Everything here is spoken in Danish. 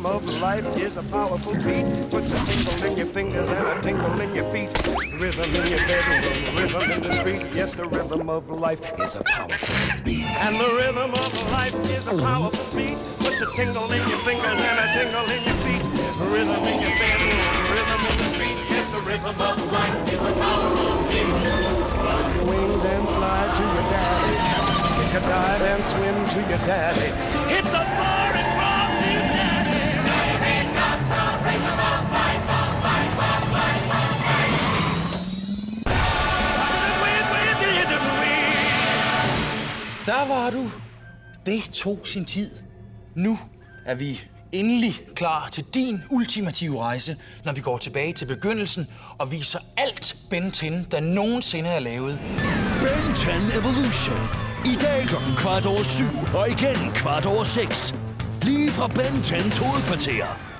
rhythm of life is a powerful beat. Put a tingle in your fingers and a tingle in your feet. Rhythm in your bedroom, rhythm in the street. Yes, the rhythm of life is a powerful beat. And the rhythm of life is a powerful beat. Put a tingle in your fingers and a tingle in your feet. Rhythm in your bedroom, rhythm in the street. Yes, the rhythm of life is a powerful beat. Run your wings and fly to your daddy. Take a dive and swim to your daddy. Hit the floor and rock your daddy. Baby, got the rhythm of life, of life, of life, of life. Der var du. Det tog sin tid. Nu er vi endelig klar til din ultimative rejse, når vi går tilbage til begyndelsen og viser alt Ben 10, der nogensinde er lavet. Ben 10 Evolution. I dag klokken 7:15 og igen 6:15. Lige fra Ben 10's hovedkvarter.